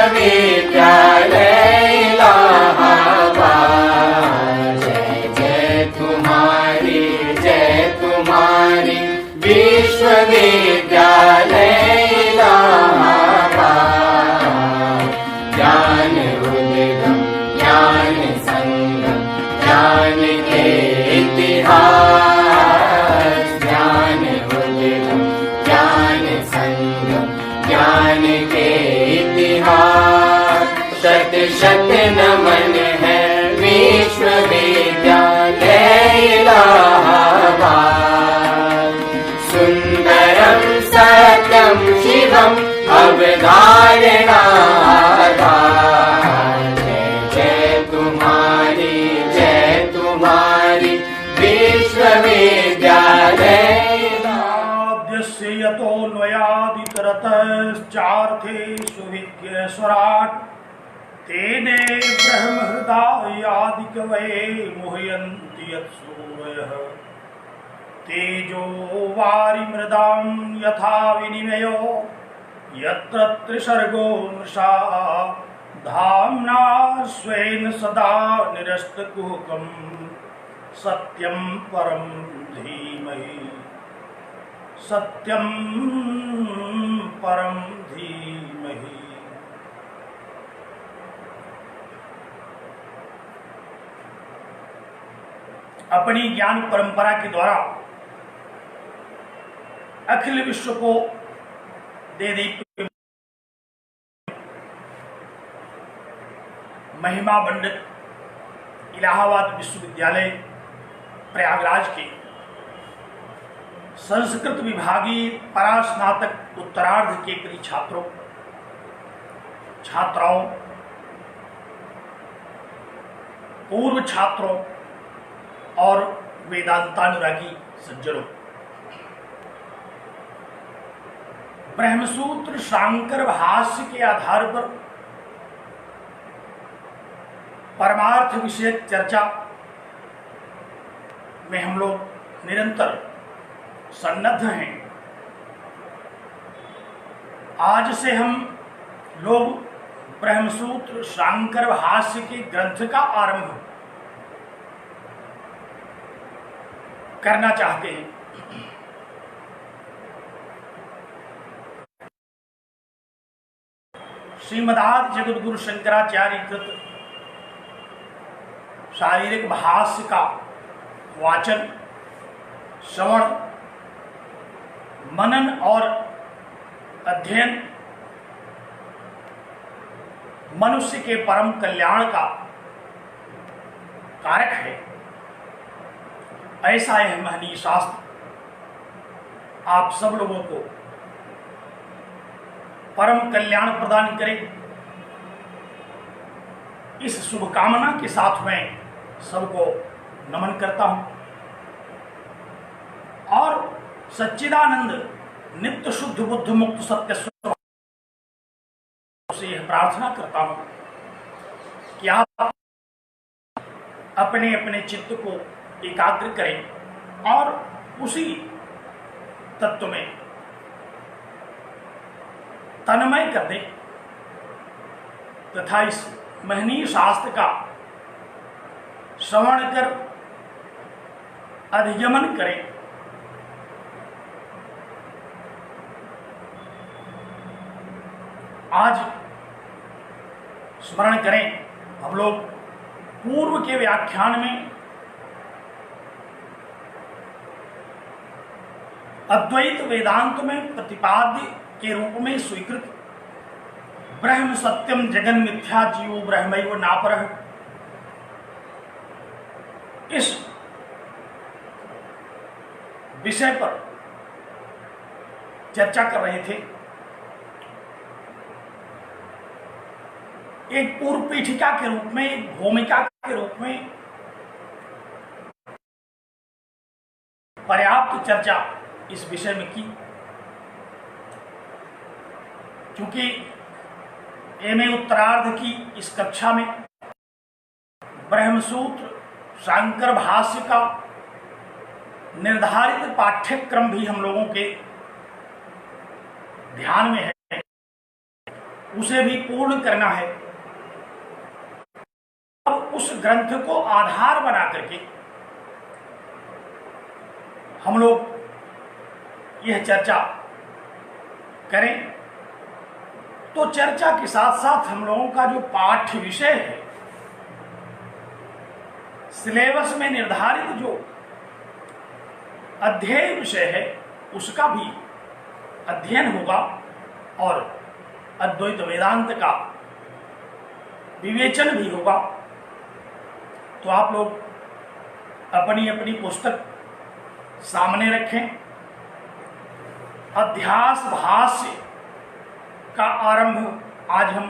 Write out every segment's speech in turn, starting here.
विश्वविद्यालय इलाहाबाद। जय तुम्हारी विश्वविद्यालय इलाहाबाद। ज्ञान उद्गम ज्ञान संगम ज्ञान के इतिहास। ज्ञान उद्गम ज्ञान संगम ज्ञान के इतिहास। शत शत नमन है विश्वविद्यालय इलाहाबाद। सुंदरम सत्यम शिवम अवधारणाधार। जय तुम्हारी विश्वविद्यालय। आद्यस्य यतोऽन्वयादितरतश्चार्थेषु विद्येश्वराट् तेने ब्रह्महृदायादिकवये मुह्यन्ति यत्सूरयः। तेजो वारिमृदां यथा विनिमयो यत्र त्रिसर्गो मृषा। धाम्ना स्वेन सदा निरस्तकुहकं सत्यं परं धीमहि। सत्यं परम धीमहि। अपनी ज्ञान परंपरा के द्वारा अखिल विश्व को दे दी महिमा मंडित इलाहाबाद विश्वविद्यालय प्रयागराज के संस्कृत विभागीय परास्नातक उत्तरार्ध के कई छात्रों छात्राओं पूर्व छात्रों और वेदांतानुरागी सज्जनों, ब्रह्मसूत्र शांकर भाष्य के आधार पर परमार्थ विषयक चर्चा में हम लोग निरंतर सन्नद्ध हैं। आज से हम लोग ब्रह्मसूत्र शांकर भाष्य के ग्रंथ का आरंभ करना चाहते हैं। श्रीमदादि जगद्गुरु शंकराचार्य कृत शारीरिक भाष्य का वाचन श्रवण मनन और अध्ययन मनुष्य के परम कल्याण का कारक है। ऐसा यह महनीय शास्त्र आप सब लोगों को परम कल्याण प्रदान करे, इस शुभकामना के साथ मैं सबको नमन करता हूं और सच्चिदानंद नित्य शुद्ध बुद्ध मुक्त सत्य स्वरूप से यह प्रार्थना करता हूं कि आप अपने अपने चित्त को एकाग्र करें और उसी तत्व में तन्मय कर दें तथा इस महनीय शास्त्र का श्रवण कर अधिगमन करें। आज स्मरण करें, हम लोग पूर्व के व्याख्यान में अद्वैत वेदांत में प्रतिपाद्य के रूप में स्वीकृत ब्रह्म सत्यम जगन मिथ्या जीवो ब्रह्मैव नापरः, इस विषय पर चर्चा कर रहे थे। एक पूर्व पीठिका के रूप में, एक भूमिका के रूप में पर्याप्त चर्चा इस विषय में की। क्योंकि एमए उत्तरार्ध की इस कक्षा में ब्रह्मसूत्र शांकर भाष्य का निर्धारित पाठ्यक्रम भी हम लोगों के ध्यान में है। उसे भी पूर्ण करना है। अब उस ग्रंथ को आधार बना करके हम लोग यह चर्चा करें, तो चर्चा के साथ साथ हम लोगों का जो पाठ्य विषय है, सिलेबस में निर्धारित जो अध्ययन विषय है, उसका भी अध्ययन होगा और अद्वैत वेदांत का विवेचन भी होगा। तो आप लोग अपनी अपनी पुस्तक सामने रखें। अध्यास भाष्य का आरंभ आज हम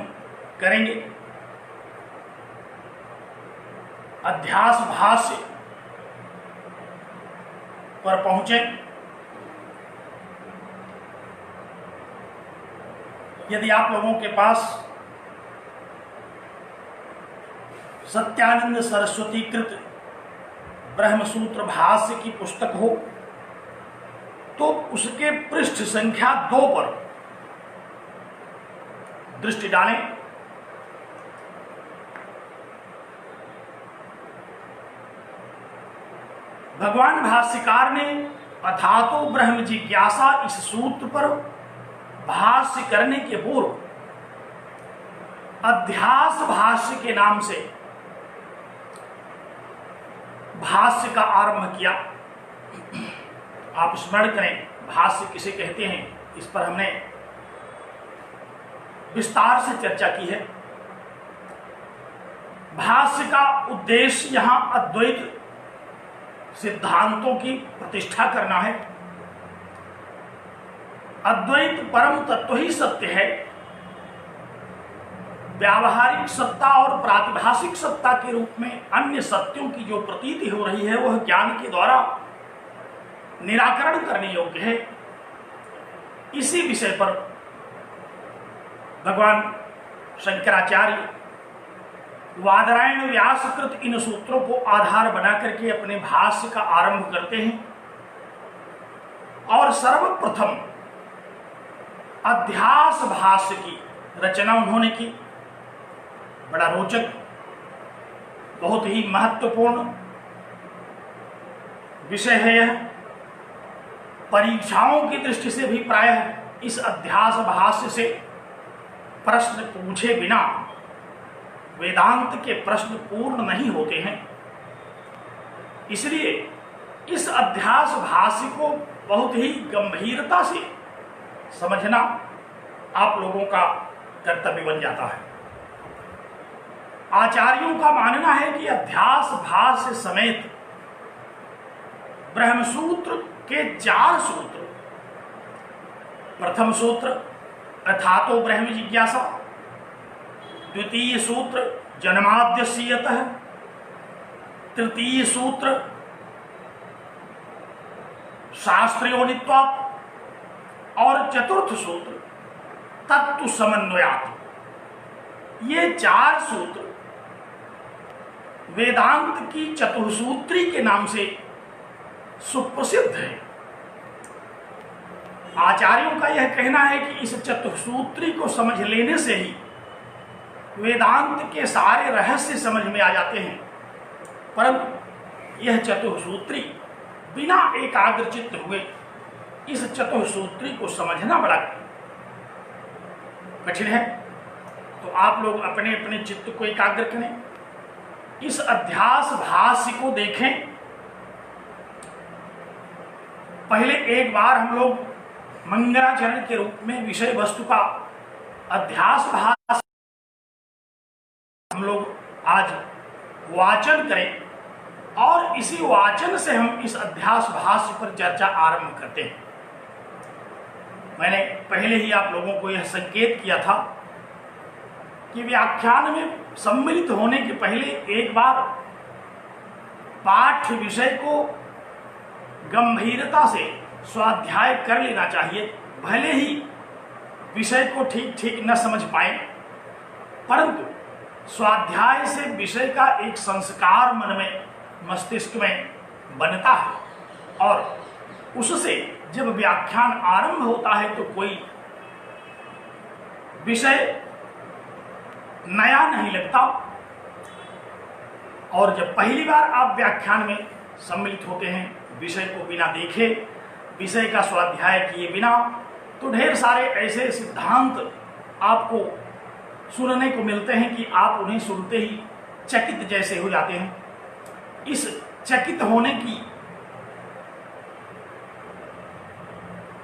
करेंगे। अध्यास भाष्य पर पहुंचे। यदि आप लोगों के पास सत्यानंद सरस्वती कृत ब्रह्मसूत्र भाष्य की पुस्तक हो तो उसके पृष्ठ संख्या 2 पर दृष्टि डालें। भगवान भाष्यकार ने अथातो ब्रह्म जिज्ञासा इस सूत्र पर भाष्य करने के पूर्व अध्यास भाष्य के नाम से भाष्य का आरंभ किया। आप स्मरण करें भाष्य किसे कहते हैं, इस पर हमने विस्तार से चर्चा की है। भाष्य का उद्देश्य यहां अद्वैत सिद्धांतों की प्रतिष्ठा करना है। अद्वैत परम तत्व ही सत्य है। व्यावहारिक सत्ता और प्रातिभाषिक सत्ता के रूप में अन्य सत्यों की जो प्रतीति हो रही है वह ज्ञान के द्वारा निराकरण करने योग्य है। इसी विषय पर भगवान शंकराचार्य वादरायण व्यासकृत इन सूत्रों को आधार बना करके अपने भाष्य का आरंभ करते हैं और सर्वप्रथम अध्यास भाष्य की रचना उन्होंने की। बड़ा रोचक, बहुत ही महत्वपूर्ण विषय है यह। परीक्षाओं की दृष्टि से भी प्रायः इस अध्यास भाष्य से प्रश्न पूछे बिना वेदांत के प्रश्न पूर्ण नहीं होते हैं। इसलिए इस अध्यास भाष्य को बहुत ही गंभीरता से समझना आप लोगों का कर्तव्य बन जाता है। आचार्यों का मानना है कि अध्यास भाष्य समेत ब्रह्मसूत्र के 4 सूत्र, प्रथम सूत्र अथातो ब्रह्म जिज्ञासा, द्वितीय सूत्र जन्माद्यस्य यतः, तृतीय सूत्र शास्त्रयोनित्वात् और चतुर्थ सूत्र तत्व समन्वयात्, ये 4 सूत्र वेदांत की चतुर्सूत्री के नाम से सुप्रसिद्ध है। आचार्यों का यह कहना है कि इस चतुर्सूत्री को समझ लेने से ही वेदांत के सारे रहस्य समझ में आ जाते हैं। परंतु यह चतुर्सूत्री बिना एकाग्रचित्त हुए इस चतुर्सूत्री को समझना बड़ा कठिन है। तो आप लोग अपने अपने चित्त को एकाग्र करें, इस अध्यास भाष्य को देखें। पहले एक बार हम लोग मंगलाचरण के रूप में विषय वस्तु का अध्यास भाष्य हम लोग आज वाचन करें और इसी वाचन से हम इस अध्यास भाष्य पर चर्चा आरंभ करते हैं। मैंने पहले ही आप लोगों को यह संकेत किया था कि व्याख्यान में सम्मिलित होने के पहले एक बार पाठ्य विषय को गंभीरता से स्वाध्याय कर लेना चाहिए। भले ही विषय को ठीक ठीक न समझ पाए, परंतु स्वाध्याय से विषय का एक संस्कार मन में, मस्तिष्क में बनता है और उससे जब व्याख्यान आरंभ होता है तो कोई विषय नया नहीं लगता। और जब पहली बार आप व्याख्यान में सम्मिलित होते हैं विषय को बिना देखे, विषय का स्वाध्याय किए बिना, तो ढेर सारे ऐसे सिद्धांत आपको सुनने को मिलते हैं कि आप उन्हें सुनते ही चकित जैसे हो जाते हैं। इस चकित होने की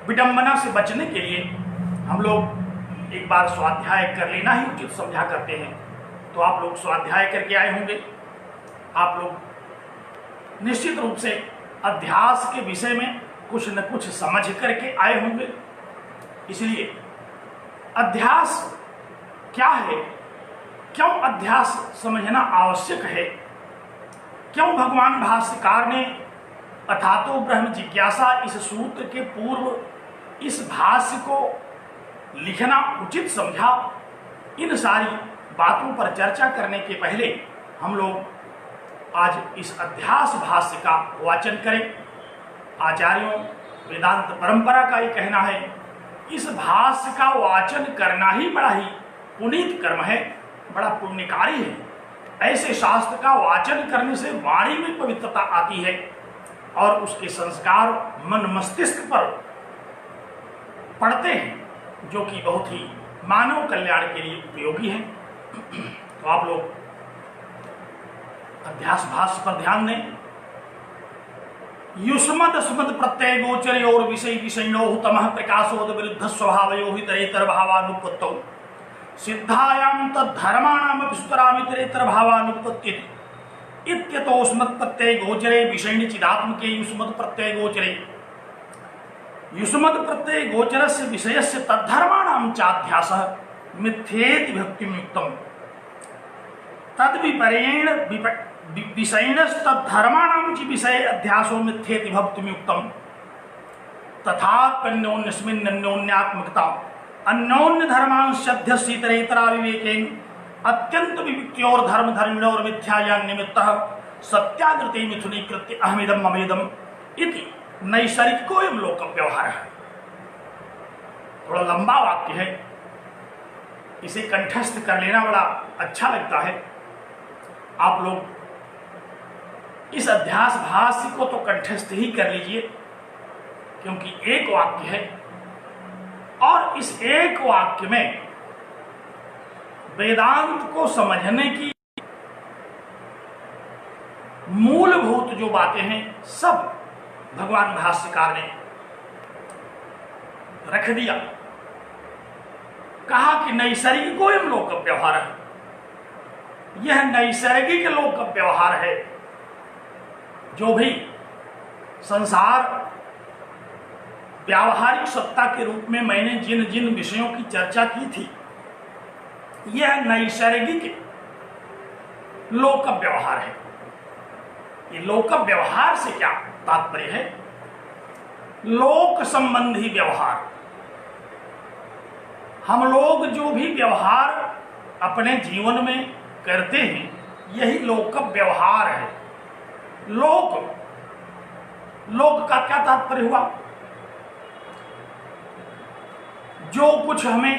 विडंबना से बचने के लिए हम लोग एक बार स्वाध्याय कर लेना ही उचित समझा करते हैं। तो आप लोग स्वाध्याय करके आए होंगे, आप लोग निश्चित रूप से अध्यास के विषय में कुछ न कुछ समझ करके आए होंगे। इसलिए अध्यास क्या है, क्यों अध्यास समझना आवश्यक है, क्यों भगवान भाष्यकार ने अथातो ब्रह्म जिज्ञासा इस सूत्र के पूर्व इस भाष्य को लिखना उचित समझा, इन सारी बातों पर चर्चा करने के पहले हम लोग आज इस अध्यास भाष्य का वाचन करें। आचार्यों वेदांत परंपरा का ये कहना है, इस भाष्य का वाचन करना ही बड़ा ही पुनीत कर्म है, बड़ा पुण्यकारी है। ऐसे शास्त्र का वाचन करने से वाणी में पवित्रता आती है और उसके संस्कार मन मस्तिष्क पर पड़ते हैं, जो कि बहुत ही मानव कल्याण के लिए उपयोगी है। तो आप लोग अध्यास भाष्य पर ध्यान दें। युष्मद स्मद प्रत्यय गोचरयोर विषय विषयणो तमः प्रकाशोद विरुद्ध स्वभावयो इतरेतर भावानुपत्तौ सिद्धायां तद्धर्माणाम सुतरामितरेतर भावानुपत्ति इत्यतो स्मद प्रत्यय गोचरे विषयण चिदात्मके युष्मद प्रत्यय गोचरे युष्मद प्रत्यय गोचरस्य विषयस्य तद्धर्माणां चाध्यासः मिथ्येति भक्तिमुक्तम् तद्विपरेण विषयणस्तद्धर्माणां च विषय अध्यासो मिथ्येति भक्तिमुक्तम् तथाप्यन्योन्यस्मिन् अन्योन्यात्मकता अन्योन्य धर्मांशध्यस्येतरेतरा विवेकेन अत्यंत विविक्त्योर धर्म धर्मिणोर मिथ्याया निमित्तः सत्याग्रते मिथुनीकृत्य अहमिदम ममेदम इति नैसर्गिकोयम लोक व्यवहार है। थोड़ा लंबा वाक्य है, इसे कंठस्थ कर लेना बड़ा अच्छा लगता है। आप लोग इस अध्यास भाष्य को तो कंठस्थ ही कर लीजिए, क्योंकि एक वाक्य है और इस एक वाक्य में वेदांत को समझने की मूलभूत जो बातें हैं सब भगवान भाष्यकार ने रख दिया। कहा कि नैसर्गिकोयम लोक व्यवहार है, यह नैसर्गिक लोक व्यवहार है। जो भी संसार व्यावहारिक सत्ता के रूप में मैंने जिन जिन विषयों की चर्चा की थी, यह नैसर्गिक लोक व्यवहार है। ये लोक व्यवहार से क्या तात्पर्य है? लोक संबंधी व्यवहार। हम लोग जो भी व्यवहार अपने जीवन में करते हैं, यही लोक व्यवहार है। लोक का क्या तात्पर्य हुआ? जो कुछ हमें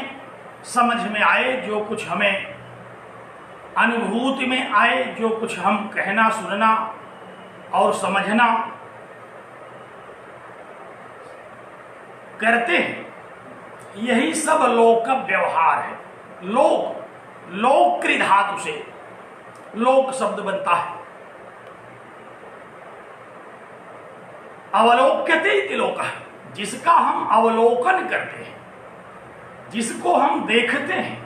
समझ में आए, जो कुछ हमें अनुभूति में आए, जो कुछ हम कहना सुनना और समझना करते हैं, यही सब लोक व्यवहार है। लोक कृ धातु से लोक शब्द बनता है। अवलोक्यते इति लोकः, जिसका हम अवलोकन करते हैं, जिसको हम देखते हैं।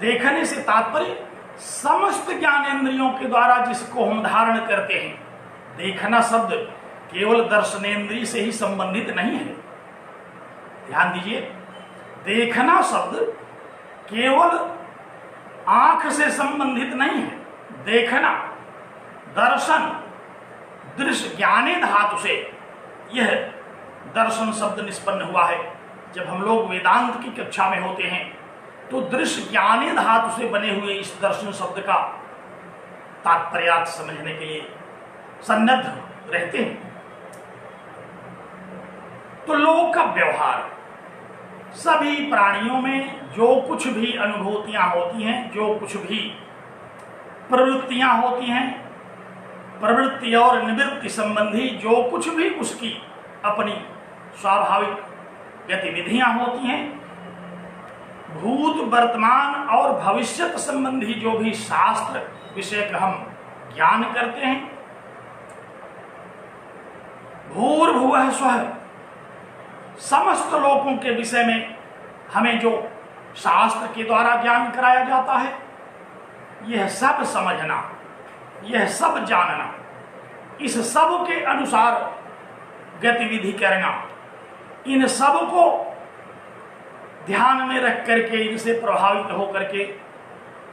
देखने से तात्पर्य समस्त ज्ञानेंद्रियों के द्वारा जिसको हम धारण करते हैं। देखना शब्द केवल दर्शनेंद्रिय से ही संबंधित नहीं है, ध्यान दीजिए। देखना शब्द केवल आंख से संबंधित नहीं है। देखना, दर्शन, दृश्य ज्ञाने धातु से यह दर्शन शब्द निष्पन्न हुआ है। जब हम लोग वेदांत की कक्षा में होते हैं तो दृश्य ज्ञाने धातु से बने हुए इस दर्शन शब्द का तात्पर्य समझने के लिए सन्नद्ध रहते हैं। तो लोक का व्यवहार, सभी प्राणियों में जो कुछ भी अनुभूतियां होती हैं, जो कुछ भी प्रवृत्तियां होती हैं, प्रवृत्ति और निवृत्ति संबंधी जो कुछ भी उसकी अपनी स्वाभाविक गतिविधियां होती हैं, भूत वर्तमान और भविष्यत संबंधी जो भी शास्त्र विषय का हम ज्ञान करते हैं, भूर्भुवः स्वः समस्त लोकों के विषय में हमें जो शास्त्र के द्वारा ज्ञान कराया जाता है, यह सब समझना, यह सब जानना, इस सब के अनुसार गतिविधि करना, इन सब को ध्यान में रख करके, इनसे प्रभावित होकर के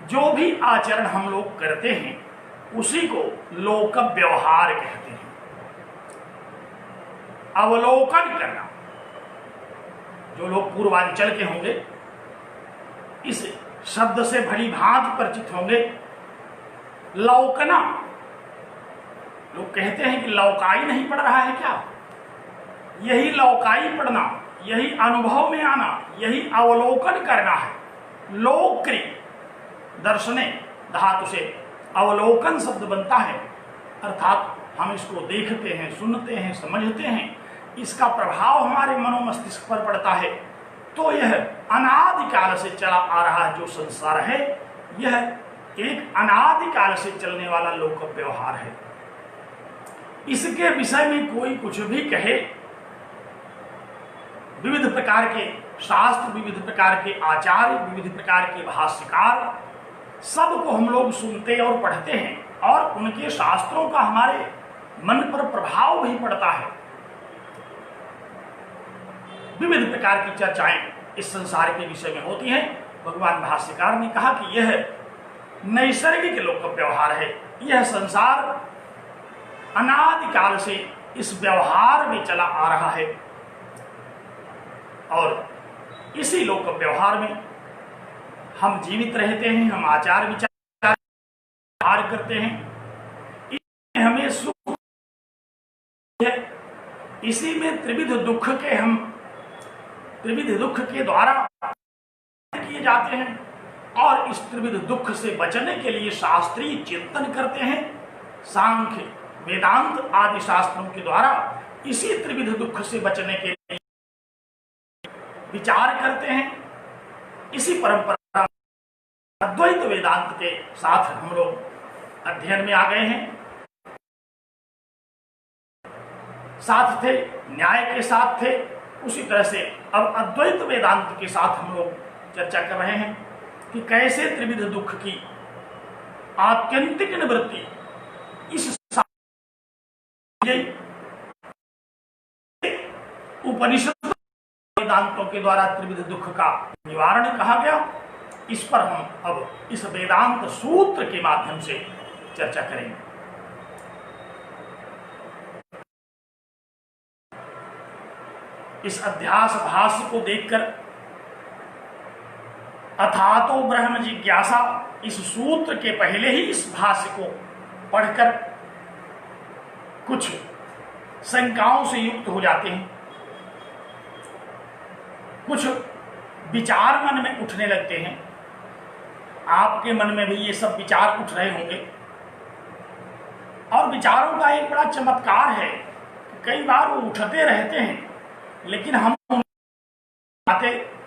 जो भी आचरण हम लोग करते हैं, उसी को लोक व्यवहार कहते हैं। अवलोकन करना, जो लोग पूर्वांचल के होंगे इस शब्द से भली भांति परिचित होंगे। लौकना, लोग कहते हैं कि लौकाई नहीं पड़ रहा है क्या? यही लौकाई पढ़ना, यही अनुभव में आना, यही अवलोकन करना है। लोक्री दर्शने धातु से अवलोकन शब्द बनता है, अर्थात हम इसको देखते हैं, सुनते हैं, समझते हैं, इसका प्रभाव हमारे मनोमस्तिष्क पर पड़ता है। तो यह अनादिकाल से चला आ रहा जो संसार है, यह एक अनादिकाल से चलने वाला लोक व्यवहार है। इसके विषय में कोई कुछ भी कहे, विविध प्रकार के शास्त्र, विविध प्रकार के आचार्य, विविध प्रकार के भाष्यकार, सबको हम लोग सुनते और पढ़ते हैं, और उनके शास्त्रों का हमारे मन पर प्रभाव भी पड़ता है। विविध प्रकार की चर्चाएं इस संसार के विषय में होती हैं। भगवान भाष्यकार ने कहा कि यह नैसर्गिक लोक व्यवहार है। यह संसार अनादिकाल से इस व्यवहार में चला आ रहा है, और इसी लोक व्यवहार में हम जीवित रहते हैं, हम आचार विचार करते हैं, इसमें हमें सुख है, इसी में त्रिविध दुख के हम त्रिविध दुख के द्वारा किए जाते हैं, और इस त्रिविध दुख से बचने के लिए शास्त्रीय चिंतन करते हैं। सांख्य, वेदांत आदि शास्त्रों के द्वारा इसी त्रिविध दुख से बचने के लिए विचार करते हैं। इसी परंपरा अद्वैत वेदांत के साथ हम लोग अध्ययन में आ गए हैं, साथ थे, न्याय के साथ थे। उसी तरह से अब अद्वैत वेदांत के साथ हम लोग चर्चा कर रहे हैं कि कैसे त्रिविध दुख की आत्यंतिक निवृत्ति इस उपनिषद वेदांतों के द्वारा त्रिविध दुख का निवारण कहा गया। इस पर हम अब इस वेदांत सूत्र के माध्यम से चर्चा करेंगे। इस अध्यास भाष्य को देखकर अथातो ब्रह्म जिज्ञासा, इस सूत्र के पहले ही इस भाष्य को पढ़कर कुछ शंकाओं से युक्त हो जाते हैं, कुछ विचार मन में उठने लगते हैं। आपके मन में भी ये सब विचार उठ रहे होंगे, और विचारों का एक बड़ा चमत्कार है, कई बार वो उठते रहते हैं, लेकिन हम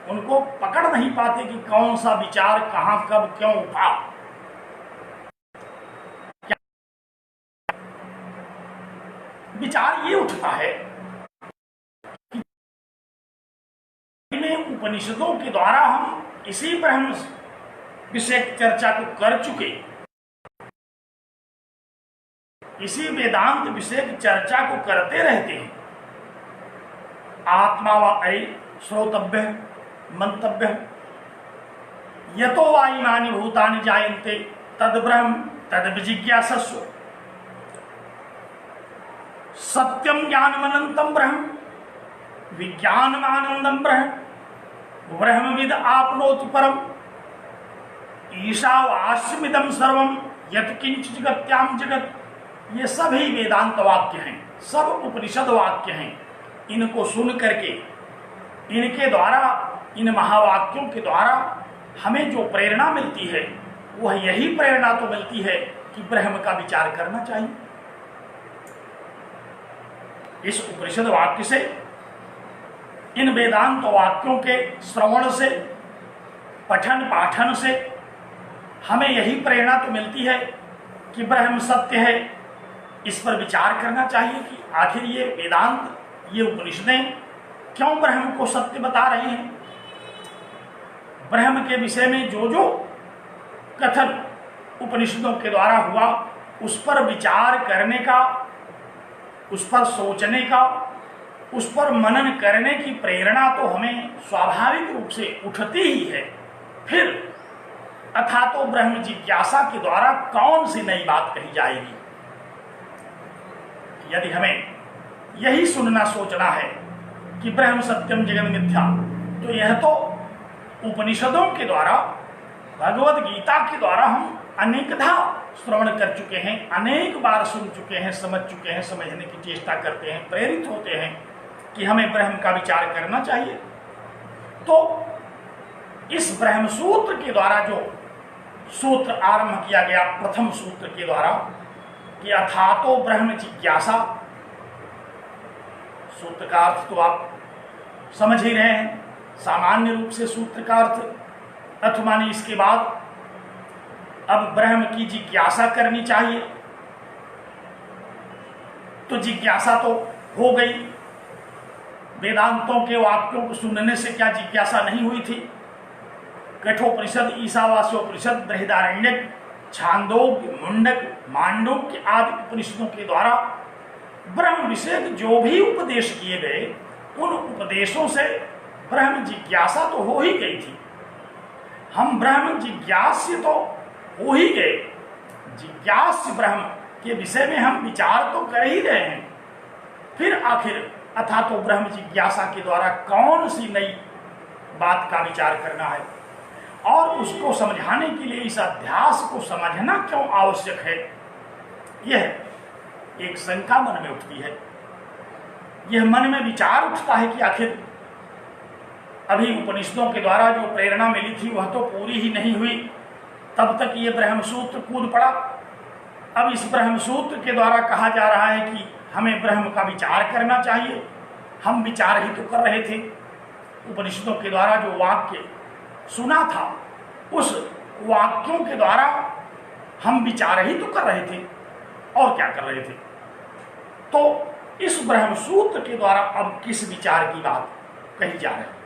उनको पकड़ नहीं पाते कि कौन सा विचार कहां कब क्यों उठा। विचार ये उठता है कि उपनिषदों के द्वारा हम इसी ब्रह्म विषय चर्चा को कर चुके, इसी वेदांत विषय चर्चा को करते रहते हैं। आत्मा व ऐ श्रोतव्य मंतव्य, यतो वा इमानि भूतानि जायन्ते तद ब्रह्म तद विजिज्ञासस्व। सत्यम ज्ञानमनंतम ब्रह्म विज्ञानमानंदम ब्रह्म ब्रह्मविद आपनोति परम ईशावास्यमिदं सर्वम यत्किंच जगत्याम जगत। ये सभी वेदांत वाक्य हैं, सब उपनिषद वाक्य हैं। इनको सुन करके, इनके द्वारा इन महावाक्यों के द्वारा हमें जो प्रेरणा मिलती है वह यही प्रेरणा तो मिलती है कि ब्रह्म का विचार करना चाहिए। इस उपनिषद वाक्य से, इन वेदांत वाक्यों के श्रवण से, पठन पाठन से हमें यही प्रेरणा तो मिलती है कि ब्रह्म सत्य है। इस पर विचार करना चाहिए कि आखिर ये वेदांत, ये उपनिषदें क्यों ब्रह्म को सत्य बता रही हैं। ब्रह्म के विषय में जो जो कथन उपनिषदों के द्वारा हुआ, उस पर विचार करने का, उस पर सोचने का, उस पर मनन करने की प्रेरणा तो हमें स्वाभाविक रूप से उठती ही है। फिर अथा तो ब्रह्म जिज्ञासा के द्वारा कौन सी नई बात कही जाएगी। यदि हमें यही सुनना सोचना है कि ब्रह्म सत्यम जगन मिथ्या, तो यह तो उपनिषदों के द्वारा, भगवद गीता के द्वारा हम अनेकधा श्रवण कर चुके हैं, अनेक बार सुन चुके हैं, समझ चुके हैं, समझने की चेष्टा करते हैं, प्रेरित होते हैं कि हमें ब्रह्म का विचार करना चाहिए। तो इस ब्रह्म सूत्र के द्वारा जो सूत्र आरंभ किया गया, प्रथम सूत्र के द्वारा कि अथातो ब्रह्म जिज्ञासा, सूत्र का अर्थ तो आप समझ ही रहे हैं। सामान्य रूप से सूत्र का अर्थ अथ माने इसके बाद अब ब्रह्म की जिज्ञासा करनी चाहिए। तो जिज्ञासा तो हो गई, वेदांतों के वाक्यों को सुनने से क्या जिज्ञासा नहीं हुई थी। कठोपनिषद, ईशावास्योपनिषद, बृहदारण्यक, छांदोग्य, मुंडक, मांडुक्य आदि उपनिषदों के द्वारा ब्रह्म विषय जो भी उपदेश किए गए, उन उपदेशों से ब्रह्म जिज्ञासा तो हो ही गई थी। हम ब्रह्म जिज्ञास्य तो हो ही गए, जिज्ञास्य ब्रह्म के विषय में हम विचार तो कर ही रहे हैं। फिर आखिर अथा तो ब्रह्म जिज्ञासा के द्वारा कौन सी नई बात का विचार करना है और उसको समझाने के लिए इस अध्यास को समझना क्यों आवश्यक है, यह एक शंका मन में उठती है। यह मन में विचार उठता है कि आखिर अभी उपनिषदों के द्वारा जो प्रेरणा मिली थी वह तो पूरी ही नहीं हुई, तब तक ये ब्रह्मसूत्र कूद पड़ा। अब इस ब्रह्मसूत्र के द्वारा कहा जा रहा है कि हमें ब्रह्म का विचार करना चाहिए। हम विचार ही तो कर रहे थे, उपनिषदों के द्वारा जो वाक्य सुना था उस वाक्यों के द्वारा हम विचार ही तो कर रहे थे, और क्या कर रहे थे। तो इस ब्रह्मसूत्र के द्वारा अब किस विचार की बात कही जा रही है।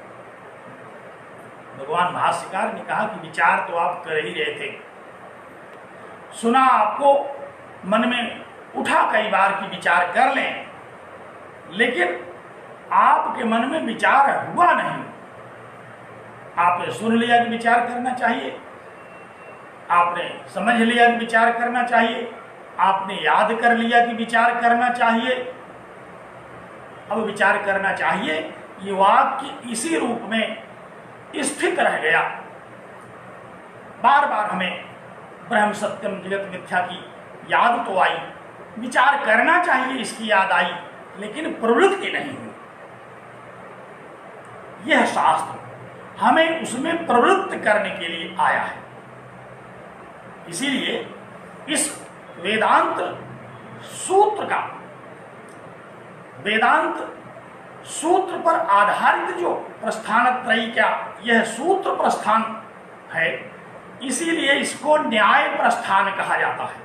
भगवान भाष्यकार ने कहा कि विचार तो आप कर ही रहे थे, सुना आपको, मन में उठा कई बार कि विचार कर लें, लेकिन आपके मन में विचार हुआ नहीं। आपने सुन लिया कि विचार करना चाहिए, आपने समझ लिया कि विचार करना चाहिए, आपने याद कर लिया कि विचार करना चाहिए। अब विचार करना चाहिए ये वाक्य इसी रूप में स्थित रह गया। बार बार हमें ब्रह्म सत्यम जगत मिथ्या की याद तो आई, विचार करना चाहिए इसकी याद आई, लेकिन प्रवृत्ति नहीं हुई। यह शास्त्र हमें उसमें प्रवृत्त करने के लिए आया है। इसीलिए इस वेदांत सूत्र का, वेदांत सूत्र पर आधारित जो प्रस्थान त्रयी का यह सूत्र प्रस्थान है, इसीलिए इसको न्याय प्रस्थान कहा जाता है।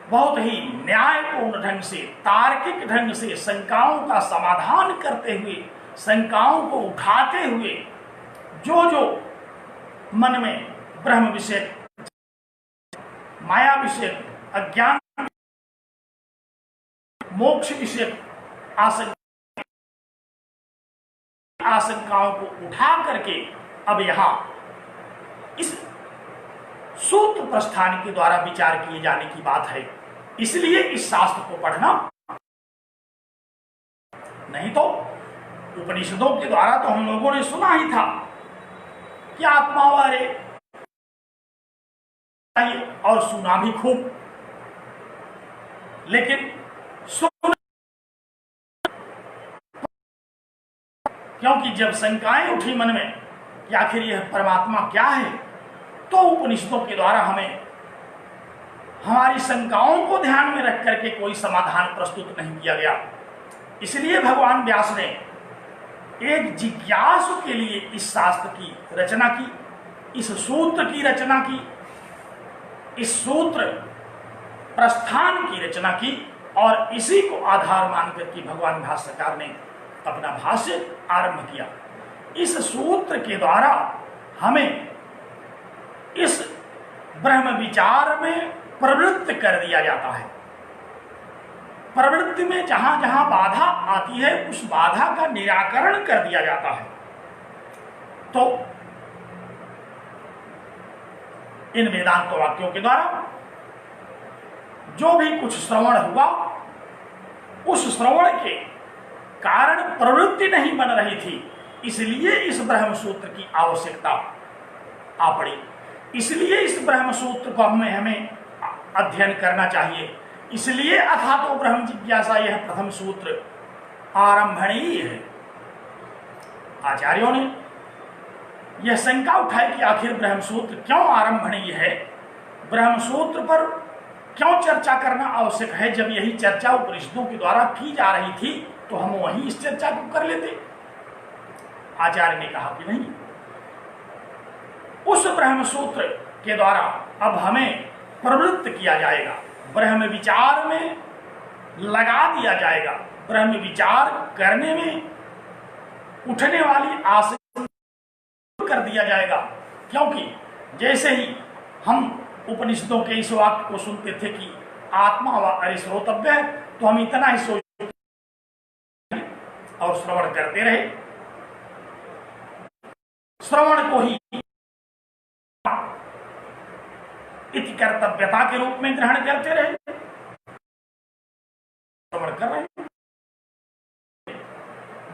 बहुत ही न्यायपूर्ण ढंग से, तार्किक ढंग से शंकाओं का समाधान करते हुए, शंकाओं को उठाते हुए जो जो मन में ब्रह्म विषय, माया विषय, अज्ञान, मोक्ष विषय आशंकाओं को उठा करके अब यहां इस सूत्र प्रस्थान के द्वारा विचार किए जाने की बात है। इसलिए इस शास्त्र को पढ़ना, नहीं तो उपनिषदों के द्वारा तो हम लोगों ने सुना ही था कि आत्मा वाले, और सुना भी खूब, लेकिन क्योंकि जब शंकाएं उठी मन में कि आखिर यह परमात्मा क्या है, तो उपनिषदों के द्वारा हमें हमारी शंकाओं को ध्यान में रख करके कोई समाधान प्रस्तुत नहीं किया गया। इसलिए भगवान व्यास ने एक जिज्ञासु के लिए इस शास्त्र की रचना की, इस सूत्र की रचना की, इस सूत्र प्रस्थान की रचना की, और इसी को आधार मानकर के भगवान भाष्यकार ने अपना भाष्य आरंभ किया। इस सूत्र के द्वारा हमें इस ब्रह्म विचार में प्रवृत्त कर दिया जाता है। प्रवृत्ति में जहां जहां बाधा आती है उस बाधा का निराकरण कर दिया जाता है। तो इन वेदांत वाक्यों के द्वारा जो भी कुछ श्रवण हुआ, उस श्रवण के कारण प्रवृत्ति नहीं बन रही थी, इसलिए इस ब्रह्म सूत्र की आवश्यकता आ पड़ी। इसलिए इस ब्रह्म सूत्र को हमें अध्ययन करना चाहिए। इसलिए अथा तो ब्रह्म जिज्ञासा यह प्रथम सूत्र आरंभणीय है। आचार्यों ने यह शंका उठाई कि आखिर ब्रह्म सूत्र क्यों आरंभणीय है, ब्रह्म सूत्र पर क्यों चर्चा करना आवश्यक है। जब यही चर्चा उपनिषदों के द्वारा की जा रही थी तो हम वहीं इस चर्चा को कर लेते। आचार्य ने कहा कि नहीं, उस ब्रह्म सूत्र के द्वारा अब हमें प्रवृत्त किया जाएगा, ब्रह्म विचार में लगा दिया जाएगा, ब्रह्म विचार करने में उठने वाली आशा कर दिया जाएगा। क्योंकि जैसे ही हम उपनिषदों के इस वाक्य को सुनते थे कि आत्मा व अरे श्रोतव्य है, तो हम इतना ही सोच और श्रवण करते रहे, श्रवण को ही इति कर्तव्यता के रूप में ग्रहण करते रहे, श्रवण कर रहे।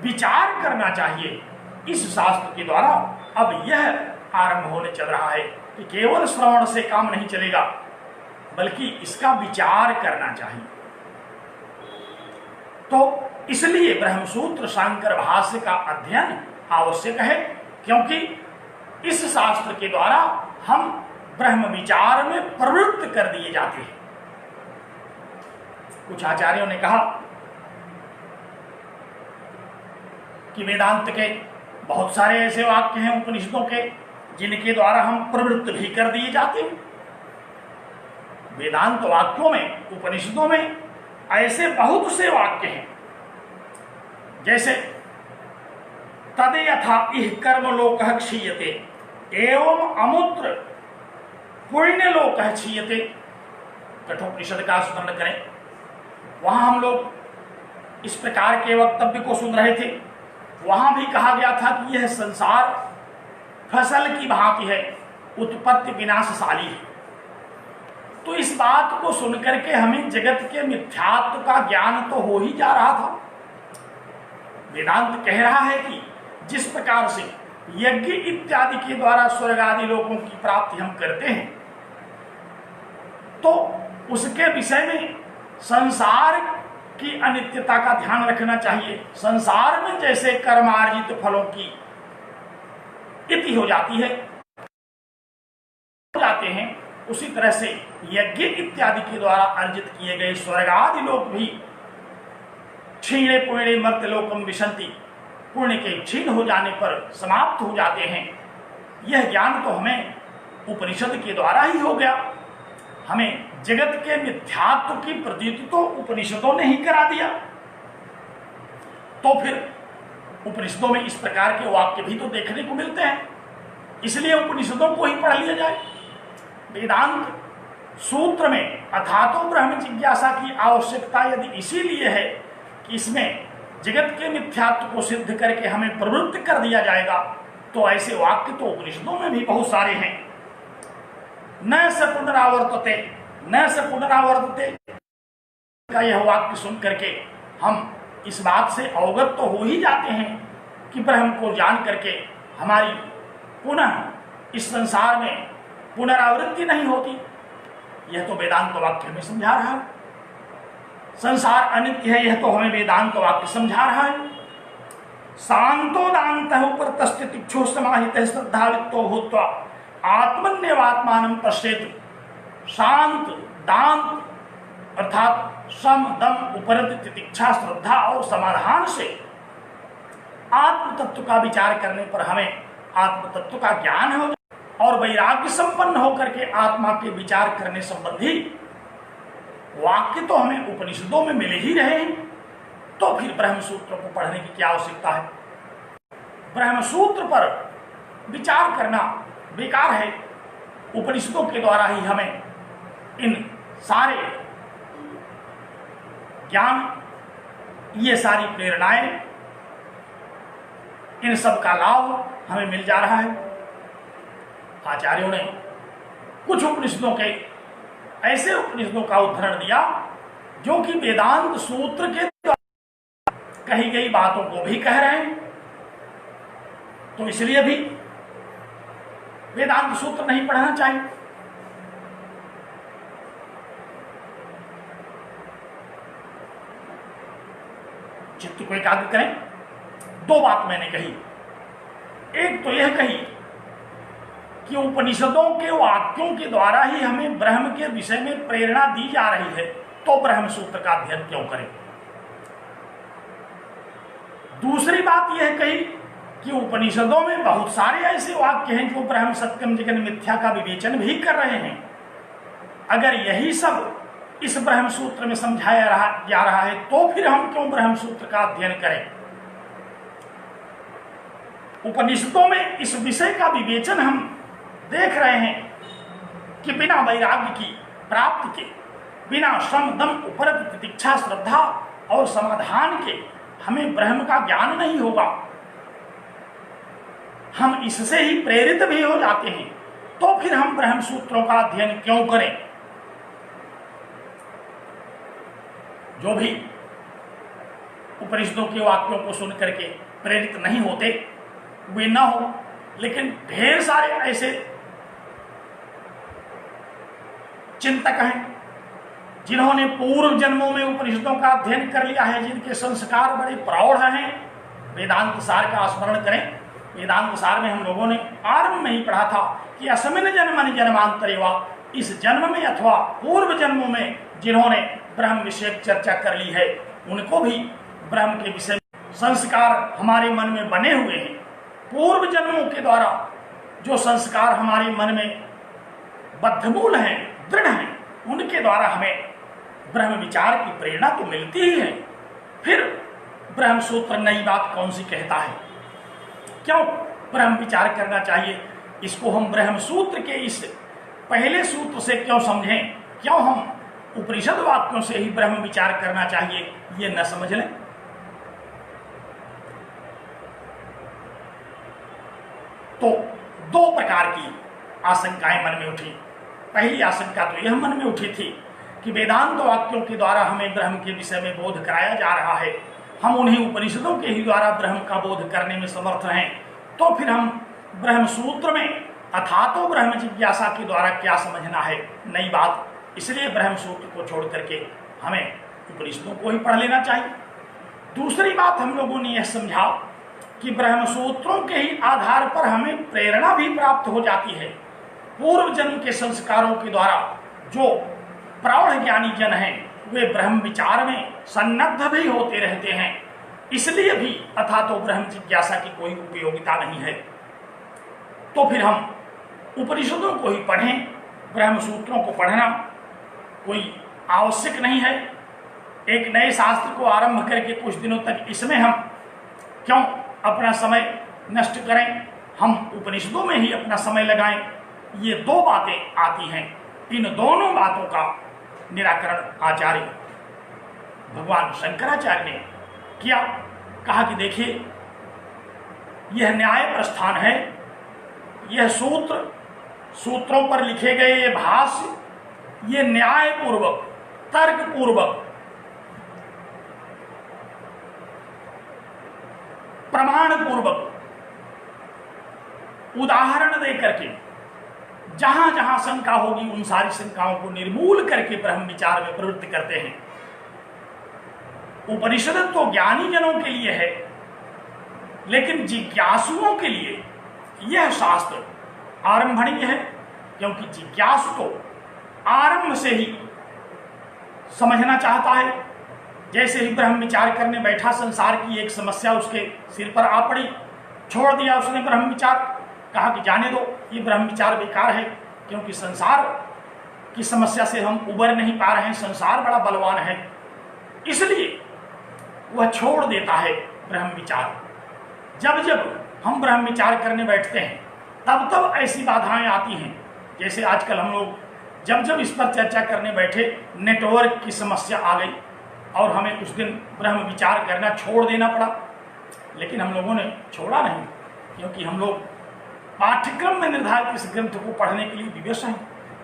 विचार करना चाहिए इस शास्त्र के द्वारा। अब यह आरंभ होने चल रहा है कि केवल श्रवण से काम नहीं चलेगा, बल्कि इसका विचार करना चाहिए। तो इसलिए ब्रह्मसूत्र शांकर भाष्य का अध्ययन आवश्यक है, क्योंकि इस शास्त्र के द्वारा हम ब्रह्म विचार में प्रवृत्त कर दिए जाते हैं। कुछ आचार्यों ने कहा कि वेदांत के बहुत सारे ऐसे वाक्य हैं उपनिषदों के जिनके द्वारा हम प्रवृत्त भी कर दिए जाते हैं। वेदांत वाक्यों में, उपनिषदों में ऐसे बहुत से वाक्य हैं, जैसे तदेयथा इह कर्म लोकः क्षीयते एवं अमुत्र पुण्य लोकः क्षीयते। कठोपनिषद का स्मरण करें, वहां हम लोग इस प्रकार के वक्तव्य को सुन रहे थे। वहां भी कहा गया था कि यह संसार फसल की भांति है, उत्पत्ति विनाशशाली है। तो इस बात को सुनकर के हमें जगत के मिथ्यात्व का ज्ञान तो हो ही जा रहा था। वेदांत कह रहा है कि जिस प्रकार से यज्ञ इत्यादि के द्वारा स्वर्ग आदि लोगों की प्राप्ति हम करते हैं, तो उसके विषय में संसार की अनित्यता का ध्यान रखना चाहिए। संसार में जैसे कर्मार्जित फलों की इति हो जाती है, जाते हैं, उसी तरह से यज्ञ इत्यादि के द्वारा अर्जित किए गए स्वर्ग आदि लोग भी क्षीणे पुण्य मर्त्य लोकम विशंति, पुण्य के क्षीण हो जाने पर समाप्त हो जाते हैं। यह ज्ञान तो हमें उपनिषद के द्वारा ही हो गया। हमें जगत के मिथ्यात्व की प्रतीति तो उपनिषदों ने ही करा दिया। तो फिर उपनिषदों में इस प्रकार के वाक्य भी तो देखने को मिलते हैं, इसलिए उपनिषदों को ही पढ़ लिया जाए। वेदांत सूत्र में अथातो ब्रह्म जिज्ञासा की आवश्यकता यदि इसीलिए है कि इसमें जगत के मिथ्यात्व को सिद्ध करके हमें प्रवृत्त कर दिया जाएगा, तो ऐसे वाक्य तो उपनिषदों में भी बहुत सारे हैं। न स पुनरावर्तते, न स पुनरावर्तते का यह वाक्य सुन करके हम इस बात से अवगत तो हो ही जाते हैं कि ब्रह्म को जान करके हमारी पुनः इस संसार में पुनरावृत्ति नहीं होती। यह तो वेदांत वाक्य हमें समझा रहा है। संसार अनित्य है, यह तो हमें वेदांत वाक्य समझा रहा है। शांतोदान्तः उपरतस्थितिक्षु समाहितः श्रद्धावित्तो भूत्वा आत्मन्यवात्मानं पश्येत्। शांत दांत अर्थात सम दम उपरत तितिक्षा श्रद्धा और समाधान से आत्म तत्व का विचार करने पर हमें आत्म तत्व का ज्ञान हो और वैराग्य संपन्न होकर के आत्मा के विचार करने संबंधी वाक्य तो हमें उपनिषदों में मिले ही रहे हैं, तो फिर ब्रह्म सूत्र को पढ़ने की क्या आवश्यकता है। ब्रह्म सूत्र पर विचार करना बेकार है। उपनिषदों के द्वारा ही हमें इन सारे ज्ञान, ये सारी प्रेरणाएं, इन सब का लाभ हमें मिल जा रहा है। आचार्यों ने कुछ उपनिषदों के ऐसे उपनिषदों का उदाहरण दिया जो कि वेदांत सूत्र के द्वारा कही गई बातों को भी कह रहे हैं, तो इसलिए भी वेदांत सूत्र नहीं पढ़ना चाहिए। चित्त को एकाग्र करें। दो बात मैंने कही। एक तो यह कही कि उपनिषदों के वाक्यों के द्वारा ही हमें ब्रह्म के विषय में प्रेरणा दी जा रही है, तो ब्रह्म सूत्र का अध्ययन क्यों करें। दूसरी बात यह कही कि उपनिषदों में बहुत सारे ऐसे वाक्य हैं जो ब्रह्म सत्यम जगन मिथ्या का विवेचन भी कर रहे हैं। अगर यही सब इस ब्रह्म सूत्र में समझाया जा रहा है, तो फिर हम क्यों ब्रह्म सूत्र का अध्ययन करें। उपनिषदों में इस विषय का विवेचन हम देख रहे हैं कि बिना वैराग्य की प्राप्ति के, बिना श्रम दम उपरत प्रतीक्षा श्रद्धा और समाधान के हमें ब्रह्म का ज्ञान नहीं होगा। हम इससे ही प्रेरित भी हो जाते हैं, तो फिर हम ब्रह्म सूत्रों का अध्ययन क्यों करें। जो भी उपनिषदों के वाक्यों को सुन करके प्रेरित नहीं होते वे न हो, लेकिन ढेर सारे ऐसे चिंतक हैं जिन्होंने पूर्व जन्मों में उपनिषदों का अध्ययन कर लिया है, जिनके संस्कार बड़े प्रौढ़ हैं। वेदांत सार का स्मरण करें। वेदांत सार में हम लोगों ने आरंभ में ही पढ़ा था कि अस्मिन् जन्मनि जन्मांतरे वा, इस जन्म में अथवा पूर्व जन्मों में जिन्होंने ब्रह्म विषय चर्चा कर ली है, उनको भी ब्रह्म के विषय में संस्कार हमारे मन में बने हुए हैं। पूर्व जन्मों के द्वारा जो संस्कार हमारे मन में बद्धमूल हैं, दृढ़ हैं, उनके द्वारा हमें ब्रह्म विचार की प्रेरणा तो मिलती ही है। फिर ब्रह्म सूत्र नई बात कौन सी कहता है। क्यों ब्रह्म विचार करना चाहिए, इसको हम ब्रह्म सूत्र के इस पहले सूत्र से क्यों समझें। क्यों हम उपनिषद वाक्यों से ही ब्रह्म विचार करना चाहिए, ये न समझ लें। तो दो प्रकार की आशंकाएं मन में उठी। पहली आशंका तो यह मन में उठी थी कि वेदांत वाक्यों के द्वारा हमें ब्रह्म के विषय में बोध कराया जा रहा है, हम उन्हीं उपनिषदों के ही द्वारा ब्रह्म का बोध करने में समर्थ हैं, तो फिर हम ब्रह्म सूत्र में अथातो ब्रह्म जिज्ञासा के द्वारा क्या समझना है, नई बात। इसलिए ब्रह्म सूत्र को छोड़ करके हमें उपनिषदों को ही पढ़ लेना चाहिए। दूसरी बात हम लोगों ने यह समझा कि ब्रह्म सूत्रों के ही आधार पर हमें प्रेरणा भी प्राप्त हो जाती है। पूर्व जन्म के संस्कारों के द्वारा जो प्रौढ़ ज्ञानी जन हैं, वे ब्रह्म विचार में सन्नद्ध भी होते रहते हैं। इसलिए भी अथातो ब्रह्म जिज्ञासा की कोई उपयोगिता नहीं है। तो फिर हम उपनिषदों को ही पढ़ें, ब्रह्म सूत्रों को पढ़ना कोई आवश्यक नहीं है। एक नए शास्त्र को आरंभ करके कुछ दिनों तक इसमें हम क्यों अपना समय नष्ट करें, हम उपनिषदों में ही अपना समय लगाएं। ये दो बातें आती हैं। इन दोनों बातों का निराकरण आचार्य भगवान शंकराचार्य ने किया। कहा कि देखिए, यह न्याय प्रस्थान है, यह सूत्रों पर लिखे गए ये भाष्य, ये न्याय पूर्वक, तर्क पूर्वक, प्रमाण पूर्वक उदाहरण दे करके जहां जहां शंका होगी उन सारी शंकाओं को निर्मूल करके ब्रह्म विचार में प्रवृत्त करते हैं। उपनिषद तो ज्ञानी जनों के लिए है, लेकिन जिज्ञासुओं के लिए यह शास्त्र आरंभणीय है, क्योंकि जिज्ञासु को आरंभ से ही समझना चाहता है। जैसे ही ब्रह्म विचार करने बैठा, संसार की एक समस्या उसके सिर पर आ पड़ी, छोड़ दिया उसने ब्रह्म विचार, कहा कि जाने दो, ये ब्रह्म विचार बेकार है, क्योंकि संसार की समस्या से हम उबर नहीं पा रहे हैं, संसार बड़ा बलवान है, इसलिए वह छोड़ देता है ब्रह्म विचार। जब जब हम ब्रह्म विचार करने बैठते हैं तब तब ऐसी बाधाएं आती हैं। जैसे आजकल हम लोग जब जब इस पर चर्चा करने बैठे, नेटवर्क की समस्या आ गई और हमें उस दिन ब्रह्म विचार करना छोड़ देना पड़ा। लेकिन हम लोगों ने छोड़ा नहीं, क्योंकि हम लोग पाठ्यक्रम में निर्धारित इस ग्रंथ को पढ़ने के लिए विवश हैं।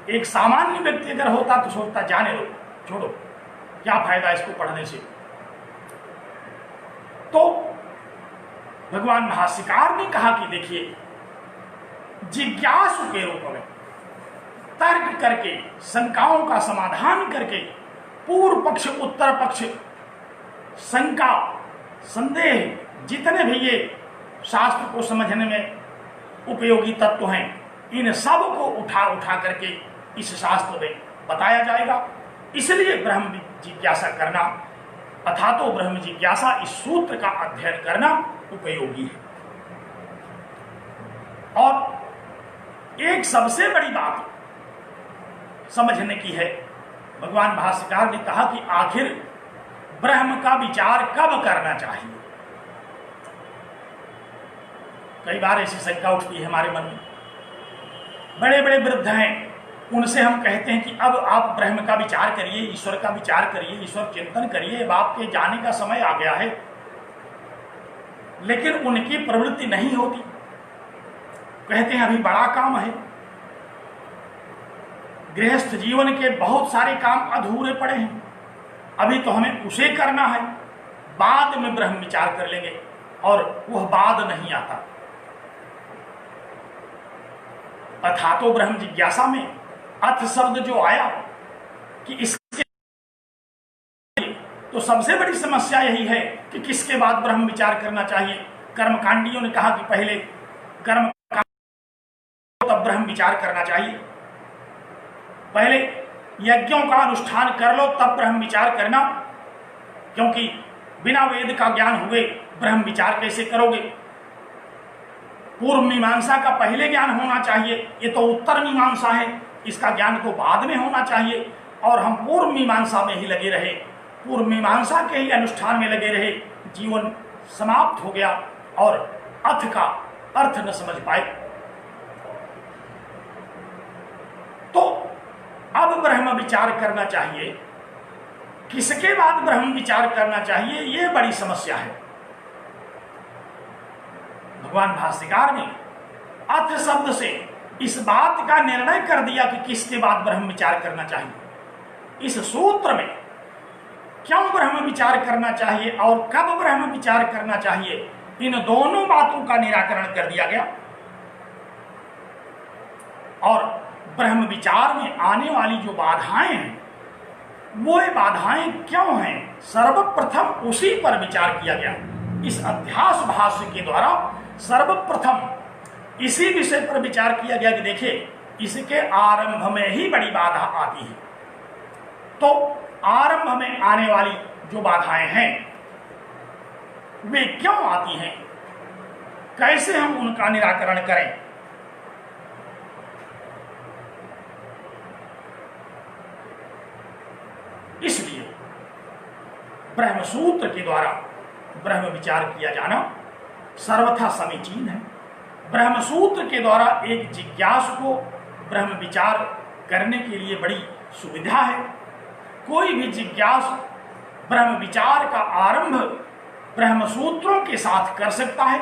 एक सामान्य व्यक्ति अगर होता तो सोचता जाने दो, छोड़ो, क्या फायदा इसको पढ़ने से। तो भगवान भाष्यकार ने कहा कि देखिए, जिज्ञासु के रूप में तर्क करके, शंकाओं का समाधान करके, पूर्व पक्ष उत्तर पक्ष, शंका संदेह, जितने भी ये शास्त्र को समझने में उपयोगी तत्व हैं, इन सब को उठा उठा करके इस शास्त्र में बताया जाएगा। इसलिए ब्रह्म जिज्ञासा करना अथा तो ब्रह्म जिज्ञासा, इस सूत्र का अध्ययन करना उपयोगी है। और एक सबसे बड़ी बात समझने की है, भगवान भाष्यकार ने कहा कि आखिर ब्रह्म का विचार कब करना चाहिए। कई बार ऐसी शंका उठती है हमारे मन में, बड़े बड़े वृद्ध हैं, उनसे हम कहते हैं कि अब आप ब्रह्म का विचार करिए, ईश्वर का विचार करिए, ईश्वर चिंतन करिए, अब आपके जाने का समय आ गया है। लेकिन उनकी प्रवृत्ति नहीं होती, कहते हैं अभी बड़ा काम है, गृहस्थ जीवन के बहुत सारे काम अधूरे पड़े हैं, अभी तो हमें उसे करना है, बाद में ब्रह्म विचार कर लेंगे। और वह बाद नहीं आता। अथा तो ब्रह्म जिज्ञासा में अथ शब्द जो आया कि इसके, तो सबसे बड़ी समस्या यही है कि किसके बाद ब्रह्म विचार करना चाहिए। कर्मकांडियों ने कहा कि पहले कर्म तब ब्रह्म विचार करना चाहिए, पहले यज्ञों का अनुष्ठान कर लो तब ब्रह्म विचार करना, क्योंकि बिना वेद का ज्ञान हुए ब्रह्म विचार कैसे करोगे। पूर्व मीमांसा का पहले ज्ञान होना चाहिए, ये तो उत्तर मीमांसा है, इसका ज्ञान तो बाद में होना चाहिए। और हम पूर्व मीमांसा में ही लगे रहे, पूर्व मीमांसा के ही अनुष्ठान में लगे रहे, जीवन समाप्त हो गया और अर्थ का अर्थ न समझ पाए। तो अब ब्रह्म विचार करना चाहिए, किसके बाद ब्रह्म विचार करना चाहिए, ये बड़ी समस्या है। भगवान भाष्यकार ने अर्थ शब्द से इस बात का निर्णय कर दिया कि किसके बाद ब्रह्म विचार करना चाहिए। इस सूत्र में क्यों ब्रह्म विचार करना चाहिए और कब ब्रह्म विचार करना चाहिए, इन दोनों बातों का निराकरण कर दिया गया। और ब्रह्म विचार में आने वाली जो बाधाएं हैं, वो बाधाएं क्यों हैं, सर्वप्रथम उसी पर विचार किया गया। इस अध्यास भाष्य के द्वारा सर्वप्रथम इसी विषय पर विचार किया गया कि देखिए, इसके आरंभ में ही बड़ी बाधा आती है। तो आरंभ में आने वाली जो बाधाएं हैं वे क्यों आती हैं, कैसे हम उनका निराकरण करें। इसलिए ब्रह्मसूत्र के द्वारा ब्रह्म विचार किया जाना सर्वथा समीचीन है। ब्रह्मसूत्र के द्वारा एक जिज्ञासु को ब्रह्म विचार करने के लिए बड़ी सुविधा है। कोई भी जिज्ञासु ब्रह्म विचार का आरंभ ब्रह्मसूत्रों के साथ कर सकता है,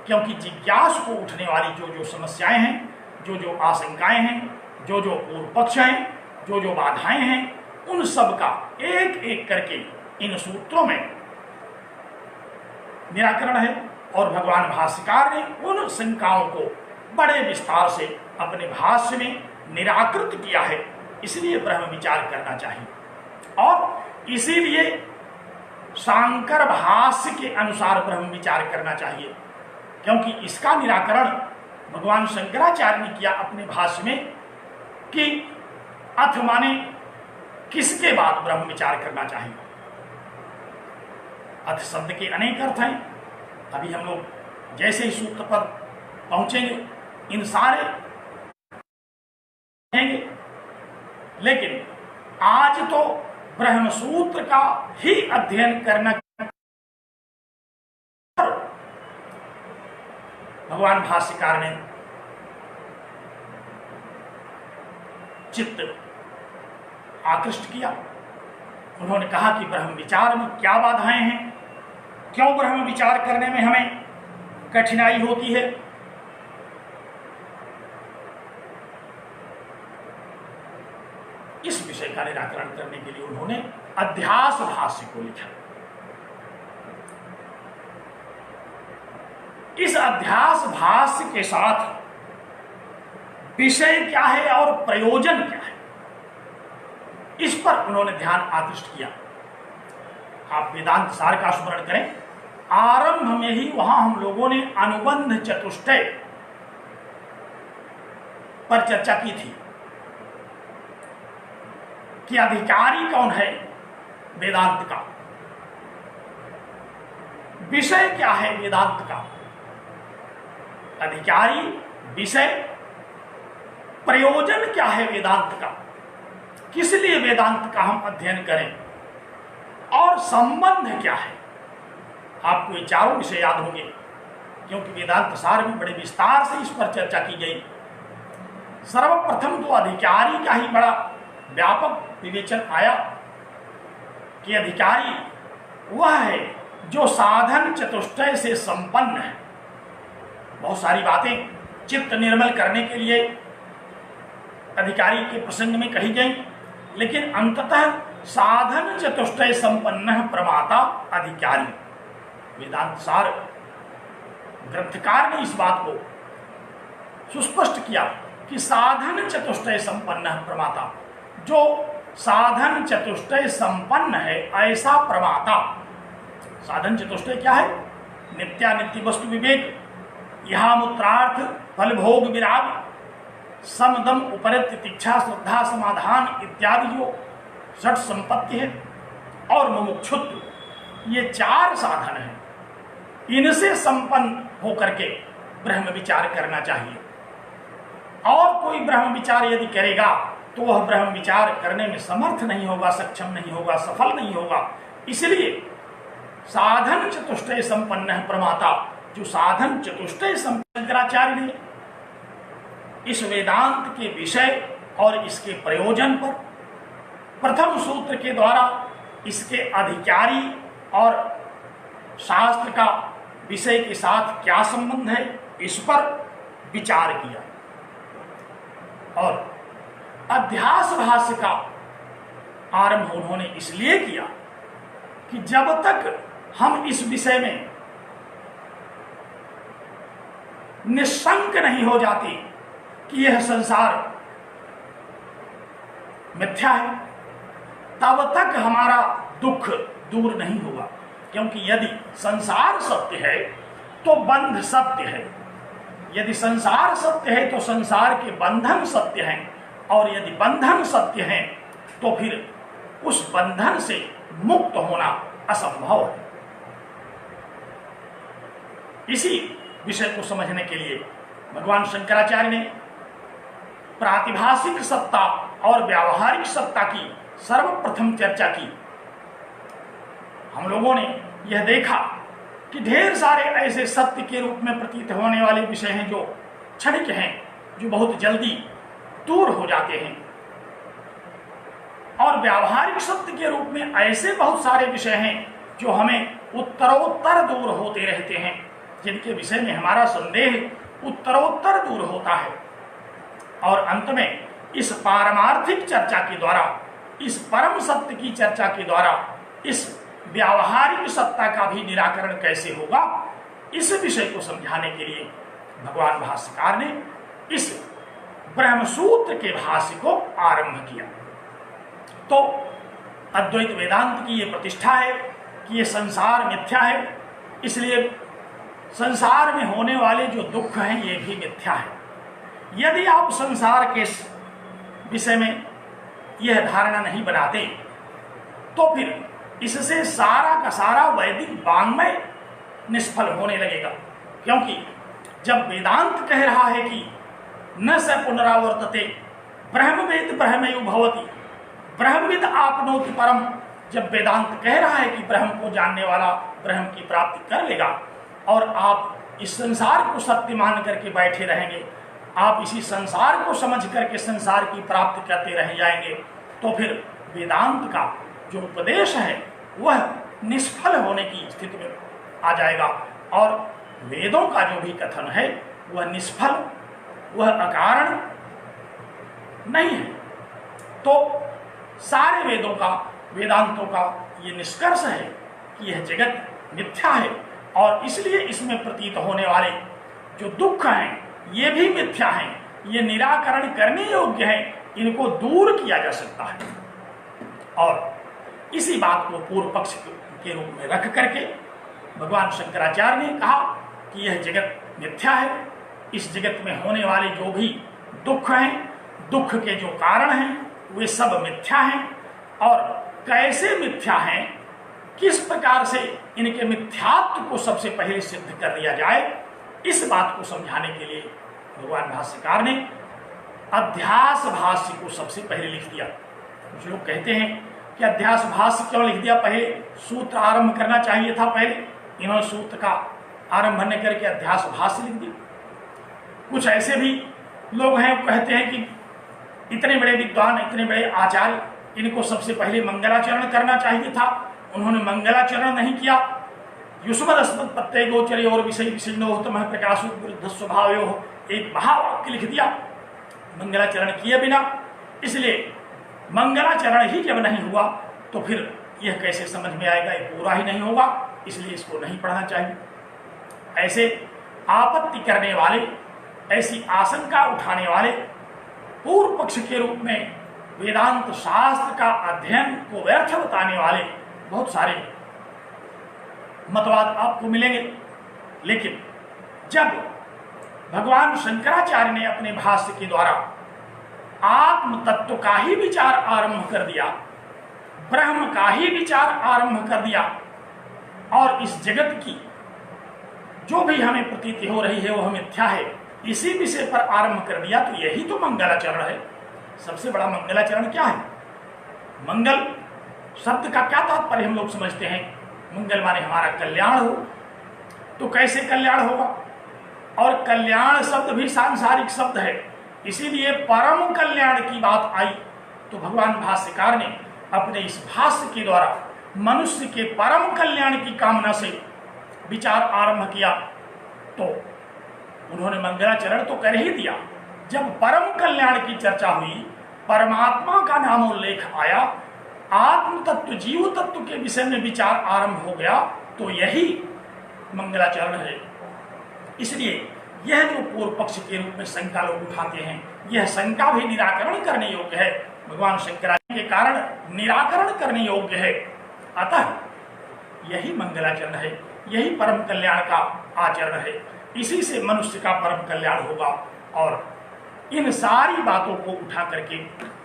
क्योंकि जिज्ञासु को उठने वाली जो जो समस्याएं हैं, जो जो आशंकाएं हैं, जो जो पूर्व पक्ष हैं, जो जो बाधाएं हैं, उन सब का एक एक करके इन सूत्रों में निराकरण है। और भगवान भाष्यकार ने उन शंकाओं को बड़े विस्तार से अपने भाष्य में निराकृत किया है। इसलिए ब्रह्म विचार करना चाहिए और इसीलिए शांकर भाष्य के अनुसार ब्रह्म विचार करना चाहिए। क्योंकि इसका निराकरण भगवान शंकराचार्य ने किया अपने भाष्य में कि अथ माने किसके बाद ब्रह्म विचार करना चाहिए। अथ शब्द के अनेक अर्थ हैं। अभी हम लोग जैसे ही सूत्र पर पहुंचेंगे इन सारे रहेंगे, लेकिन आज तो ब्रह्म सूत्र का ही अध्ययन करना भगवान भाष्यकार ने चित्त आकृष्ट किया। उन्होंने कहा कि ब्रह्म विचार में क्या बाधाएं हैं, क्यों ब्रह्म विचार करने में हमें कठिनाई होती है। इस विषय का निराकरण करने के लिए उन्होंने अध्यास भाष्य को लिखा। इस अध्यास भाष्य के साथ विषय क्या है और प्रयोजन क्या है, इस पर उन्होंने ध्यान आकृष्ट किया। आप वेदांत सार का स्मरण करें, आरंभ में ही वहां हम लोगों ने अनुबंध चतुष्टय पर चर्चा की थी कि अधिकारी कौन है वेदांत का, विषय क्या है वेदांत का, अधिकारी, विषय, प्रयोजन क्या है वेदांत का, किस लिए वेदांत का हम अध्ययन करें, और संबंध क्या है। आपको ये चारों विषय याद होंगे क्योंकि वेदांत सार में बड़े विस्तार से इस पर चर्चा की गई। सर्वप्रथम तो अधिकारी का ही बड़ा व्यापक विवेचन आया कि अधिकारी वह है जो साधन चतुष्टय से संपन्न है। बहुत सारी बातें चित्त निर्मल करने के लिए अधिकारी के प्रसंग में कही गई, लेकिन अंततः साधन चतुष्टय संपन्न प्रमाता अधिकारी। वेदांत सार ग्रंथकार ने इस बात को सुस्पष्ट किया कि साधन चतुष्टय संपन्न प्रमाता, जो साधन चतुष्टय संपन्न है ऐसा प्रमाता। साधन चतुष्टय क्या है? नित्यानित्य वस्तु विवेक, यहा मूत्रार्थ फल भोग विराग, समदम उपरत तितिक्षा श्रद्धा समाधान इत्यादि जो षट संपत्ति है, और मुमुक्षुत्व, ये चार साधन हैं। इनसे संपन्न होकर के ब्रह्म विचार करना चाहिए। और कोई ब्रह्म विचार यदि करेगा तो वह ब्रह्म विचार करने में समर्थ नहीं होगा, सक्षम नहीं होगा, सफल नहीं होगा। इसलिए साधन चतुष्टय संपन्न प्रमाता, जो साधन चतुष्टय संपन्न, शंकराचार्य ने इस वेदांत के विषय और इसके प्रयोजन पर प्रथम सूत्र के द्वारा इसके अधिकारी और शास्त्र का विषय के साथ क्या संबंध है, इस पर विचार किया। और अध्यास भाष्य का आरंभ उन्होंने इसलिए किया कि जब तक हम इस विषय में निशंक नहीं हो जाते कि यह संसार मिथ्या है, तब तक हमारा दुख दूर नहीं होगा। क्योंकि यदि संसार सत्य है तो बंध सत्य है, यदि संसार सत्य है तो संसार के बंधन सत्य हैं, और यदि बंधन सत्य हैं तो फिर उस बंधन से मुक्त होना असंभव है। इसी विषय को समझने के लिए भगवान शंकराचार्य ने प्रातिभाषिक सत्ता और व्यावहारिक सत्ता की सर्वप्रथम चर्चा की। हम लोगों ने यह देखा कि ढेर सारे ऐसे सत्य के रूप में प्रतीत होने वाले विषय हैं जो क्षणिक हैं, जो बहुत जल्दी दूर हो जाते हैं, और व्यावहारिक सत्य के रूप में ऐसे बहुत सारे विषय हैं जो हमें उत्तरोत्तर दूर होते रहते हैं, जिनके विषय में हमारा संदेह उत्तरोत्तर दूर होता है। और अंत में इस पारमार्थिक चर्चा के द्वारा, इस परम सत्य की चर्चा के द्वारा, इस व्यावहारिक सत्ता का भी निराकरण कैसे होगा, इस विषय को समझाने के लिए भगवान भाष्यकार ने इस ब्रह्मसूत्र के भाष्य को आरंभ किया। तो अद्वैत वेदांत की ये प्रतिष्ठा है कि ये संसार मिथ्या है, इसलिए संसार में होने वाले जो दुख हैं ये भी मिथ्या है। यदि आप संसार के विषय में यह धारणा नहीं बनाते तो फिर इससे सारा का सारा वैदिक वाङ्मय निष्फल होने लगेगा। क्योंकि जब वेदांत कह रहा है कि न स पुनरावर्तते ब्रह्मवेद ब्रह्मयो भवति, ब्रह्मविद आपनोति परम, जब वेदांत कह रहा है कि ब्रह्म को जानने वाला ब्रह्म की प्राप्ति कर लेगा और आप इस संसार को सत्य मान करके बैठे रहेंगे, आप इसी संसार को समझ करके संसार की प्राप्ति करते रह जाएंगे, तो फिर वेदांत का जो उपदेश है वह निष्फल होने की स्थिति में आ जाएगा और वेदों का जो भी कथन है वह निष्फल, वह अकारण नहीं है। तो सारे वेदों का, वेदांतों का ये निष्कर्ष है कि यह जगत मिथ्या है और इसलिए इसमें प्रतीत होने वाले जो दुख हैं ये भी मिथ्या हैं, ये निराकरण करने योग्य है, इनको दूर किया जा सकता है। और इसी बात को पूर्व पक्ष के रूप में रख करके भगवान शंकराचार्य ने कहा कि यह जगत मिथ्या है, इस जगत में होने वाले जो भी दुख हैं, दुख के जो कारण हैं वे सब मिथ्या हैं। और कैसे मिथ्या हैं, किस प्रकार से इनके मिथ्यात्व को सबसे पहले सिद्ध कर लिया जाए, इस बात को समझाने के लिए भगवान भाष्यकार ने अध्यास भाष्य को सबसे पहले लिख दिया। कुछ लोग कहते हैं कि अध्यास भाष्य क्यों लिख दिया, पहले सूत्र आरंभ करना चाहिए था, पहले इन्होंने सूत्र का आरंभ न करके अध्यास भाष्य लिख दिया। कुछ ऐसे भी लोग हैं कहते हैं कि इतने बड़े विद्वान, इतने बड़े आचार्य, इनको सबसे पहले मंगलाचरण करना चाहिए था, उन्होंने मंगलाचरण नहीं किया। युष्मद अस्मद प्रत्यय गोचर और विषय विषयोत्तम प्रकाशो विरुद्ध स्वभावयो, एक महावाक्य लिख दिया मंगलाचरण किए बिना। इसलिए मंगलाचरण ही जब नहीं हुआ तो फिर यह कैसे समझ में आएगा, ये पूरा ही नहीं होगा, इसलिए इसको नहीं पढ़ना चाहिए। ऐसे आपत्ति करने वाले, ऐसी आशंका उठाने वाले पूर्व पक्ष के रूप में वेदांत शास्त्र का अध्ययन को व्यर्थ बताने वाले बहुत सारे मतवाद आपको मिलेंगे। लेकिन जब भगवान शंकराचार्य ने अपने भाष्य के द्वारा आत्म तत्व का ही विचार आरंभ कर दिया, ब्रह्म का ही विचार आरंभ कर दिया और इस जगत की जो भी हमें प्रतीति हो रही है वह मिथ्या है, इसी विषय पर आरंभ कर दिया, तो यही तो मंगलाचरण है। सबसे बड़ा मंगलाचरण क्या है? मंगल शब्द का क्या तात्पर्य हम लोग समझते हैं? मंगल माने हमारा कल्याण हो। तो कैसे कल्याण होगा? और कल्याण शब्द भी सांसारिक शब्द है, इसीलिए परम कल्याण की बात आई तो भगवान भाष्यकार ने अपने इस भाष्य के द्वारा मनुष्य के परम कल्याण की कामना से विचार आरंभ किया। तो उन्होंने मंगलाचरण तो कर ही दिया। जब परम कल्याण की चर्चा हुई, परमात्मा का नामोल्लेख आया, आत्म तत्व जीव तत्व के विषय में विचार आरंभ हो गया, तो यही मंगलाचरण है। इसलिए यह जो पूर्व पक्ष के रूप में शंका लोग उठाते हैं, यह शंका भी निराकरण करने योग्य है, भगवान शंकराचार्य के कारण निराकरण करने योग्य है। अतः यही मंगलाचरण है, यही परम कल्याण का आचरण है, इसी से मनुष्य का परम कल्याण होगा। और इन सारी बातों को उठा करके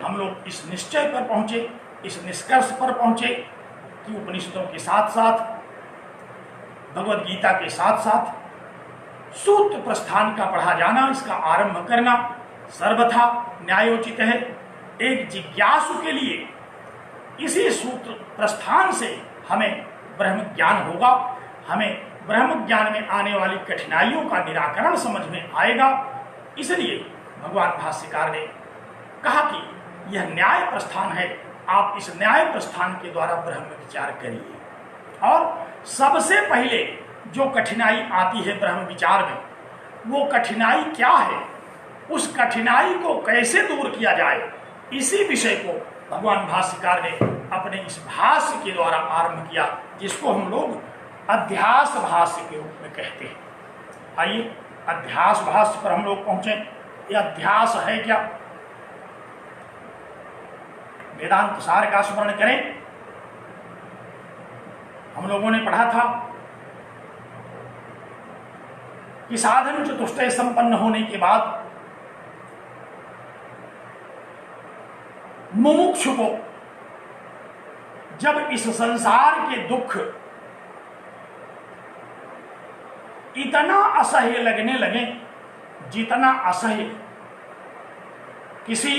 हम लोग इस निश्चय पर पहुंचे, इस निष्कर्ष पर पहुंचे कि उपनिषदों के साथ साथ, भगवद गीता के साथ साथ सूत्र प्रस्थान का पढ़ा जाना, इसका आरंभ करना सर्वथा न्यायोचित है। एक जिज्ञासु के लिए इसी सूत्र प्रस्थान से हमें ब्रह्म ज्ञान होगा, हमें ब्रह्म ज्ञान में आने वाली कठिनाइयों का निराकरण समझ में आएगा। इसलिए भगवान भाष्यकार ने कहा कि यह न्याय प्रस्थान है, आप इस न्याय प्रस्थान के द्वारा ब्रह्म विचार करिए। और सबसे पहले जो कठिनाई आती है ब्रह्म विचार में, वो कठिनाई क्या है, उस कठिनाई को कैसे दूर किया जाए, इसी विषय को भगवान भाष्यकार ने अपने इस भाष्य के द्वारा आरंभ किया, जिसको हम लोग अध्यास भाष्य के रूप में कहते हैं। आइए अध्यास भाष्य पर हम लोग पहुंचे। यह अध्यास है क्या? वेदांत सार का स्मरण करें। हम लोगों ने पढ़ा था कि साधन चतुष्टय संपन्न होने के बाद मुमुक्षु को जब इस संसार के दुख इतना असह्य लगने लगे जितना असह्य किसी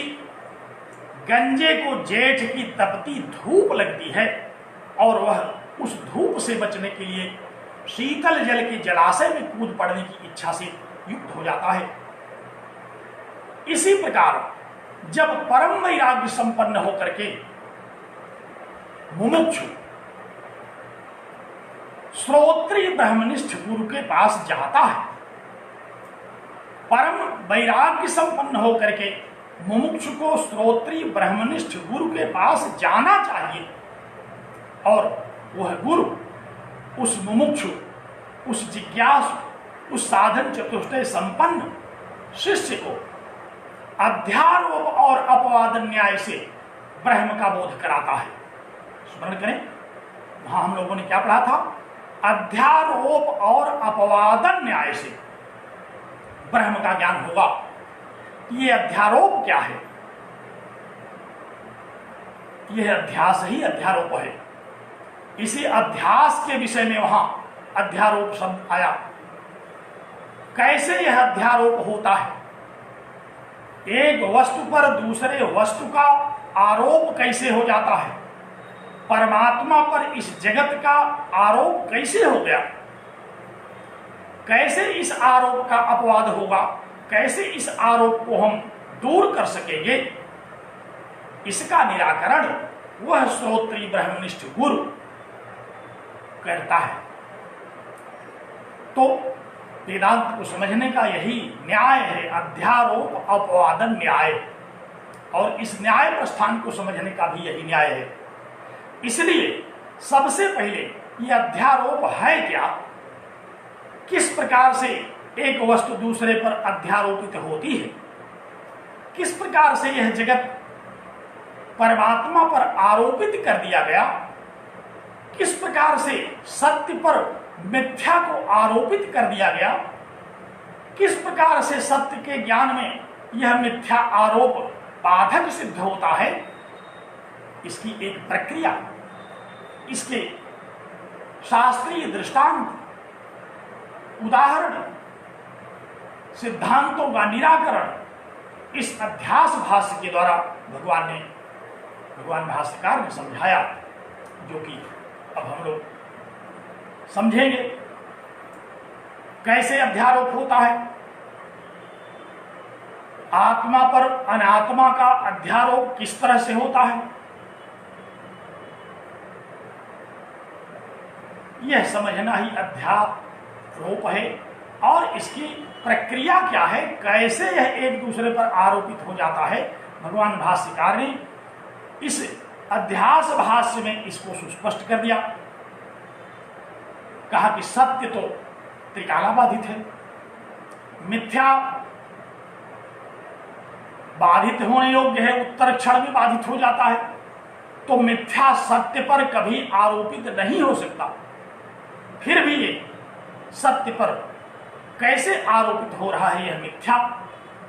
गंजे को जेठ की तपती धूप लगती है और वह उस धूप से बचने के लिए शीतल जल के जलाशय में कूद पड़ने की इच्छा से युक्त हो जाता है। इसी प्रकार जब परम वैराग्य संपन्न होकर के मुमुक्षु श्रोत्रिय ब्रह्मनिष्ठ गुरु के पास जाता है, परम वैराग्य संपन्न होकर के मुमुक्षु को श्रोत्रिय ब्रह्मनिष्ठ गुरु के पास जाना चाहिए और वह गुरु उस मुमुक्षु, उस जिज्ञासु, उस साधन चतुष्टय संपन्न शिष्य को अध्यारोप और अपवाद न्याय से ब्रह्म का बोध कराता है। स्मरण करें, वहां हम लोगों ने क्या पढ़ा था? अध्यारोप और अपवादन न्याय से ब्रह्म का ज्ञान होगा। ये अध्यारोप क्या है? यह अध्यास ही अध्यारोप है। इसी अध्यास के विषय में वहां अध्यारोप शब्द आया। कैसे यह अध्यारोप होता है? एक वस्तु पर दूसरे वस्तु का आरोप कैसे हो जाता है? परमात्मा पर इस जगत का आरोप कैसे हो गया? कैसे इस आरोप का अपवाद होगा? कैसे इस आरोप को हम दूर कर सकेंगे? इसका निराकरण वह श्रोत्रिय ब्रह्मनिष्ठ गुरु करता है। तो वेदांत को समझने का यही न्याय है, अध्यारोप अपवादन न्याय। और इस न्याय प्रस्थान को समझने का भी यही न्याय है। इसलिए सबसे पहले यह अध्यारोप है क्या, किस प्रकार से एक वस्तु दूसरे पर अध्यारोपित होती है, किस प्रकार से यह जगत परमात्मा पर आरोपित कर दिया गया, किस प्रकार से सत्य पर मिथ्या को आरोपित कर दिया गया, किस प्रकार से सत्य के ज्ञान में यह मिथ्या आरोप बाधक सिद्ध होता है, इसकी एक प्रक्रिया, इसके शास्त्रीय दृष्टांत, उदाहरण, सिद्धांतों का निराकरण इस अध्यास भाष्य के द्वारा भगवान भाष्यकार ने समझाया, जो कि अब हम लोग समझेंगे कैसे अध्यारोप होता है। आत्मा पर अनात्मा का अध्यारोप किस तरह से होता है, यह समझना ही अध्यारोप है। और इसकी प्रक्रिया क्या है, कैसे यह एक दूसरे पर आरोपित हो जाता है, भगवान भाष्यकार ने इस अध्यास भाष्य में इसको सुस्पष्ट कर दिया। कहा कि सत्य तो त्रिकाला बाधित है, मिथ्या बाधित होने योग्य है, उत्तर क्षण में बाधित हो जाता है, तो मिथ्या सत्य पर कभी आरोपित नहीं हो सकता। फिर भी ये सत्य पर कैसे आरोपित हो रहा है यह मिथ्या,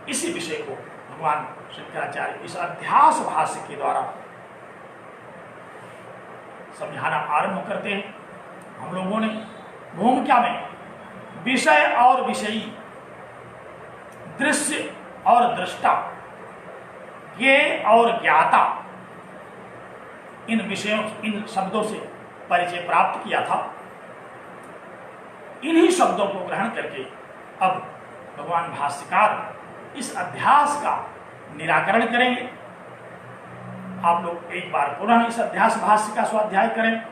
इसी विषय को भगवान शंकराचार्य इस अध्यास भाष्य के द्वारा समझाना आरंभ करते हैं। हम लोगों ने भूमिका में विषय और विषयी, दृश्य और दृष्टा, ज्ञेय और ज्ञाता, इन विषयों, इन शब्दों से परिचय प्राप्त किया था। इन्हीं शब्दों को ग्रहण करके अब भगवान भाष्यकार इस अध्यास का निराकरण करेंगे। आप लोग एक बार पुनः इस अध्यास भाष्य का स्वाध्याय करें।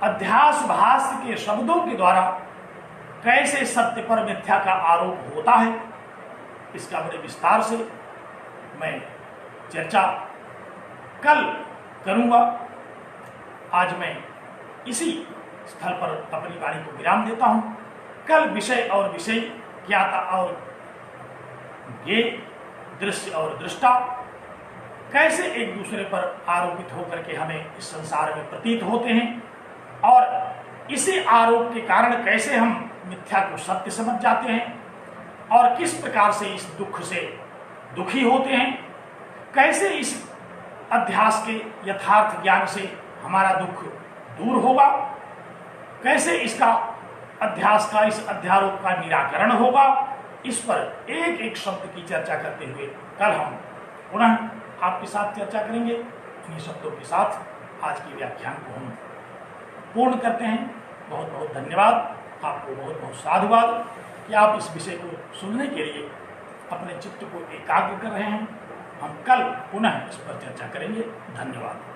अध्यास भाष्य के शब्दों के द्वारा कैसे सत्य पर मिथ्या का आरोप होता है, इसका बड़े विस्तार से मैं चर्चा कल करूंगा। आज मैं इसी स्थल पर अपनी वाणी को विराम देता हूं। कल विषय और विषय, ज्ञाता और ये, दृश्य और दृष्टा कैसे एक दूसरे पर आरोपित होकर के हमें इस संसार में प्रतीत होते हैं और इसी आरोप के कारण कैसे हम मिथ्या को सत्य समझ जाते हैं और किस प्रकार से इस दुख से दुखी होते हैं, कैसे इस अध्यास के यथार्थ ज्ञान से हमारा दुख दूर होगा, कैसे इसका अध्यास का, इस अध्यारोप का निराकरण होगा, इस पर एक एक शब्द की चर्चा करते हुए कल हम पुनः आपके साथ चर्चा करेंगे। इन्हीं शब्दों के साथ आज के व्याख्यान को हम पूर्ण करते हैं। बहुत बहुत धन्यवाद, आपको बहुत बहुत साधुवाद कि आप इस विषय को सुनने के लिए अपने चित्त को एकाग्र कर रहे हैं। हम कल पुनः इस पर चर्चा करेंगे। धन्यवाद।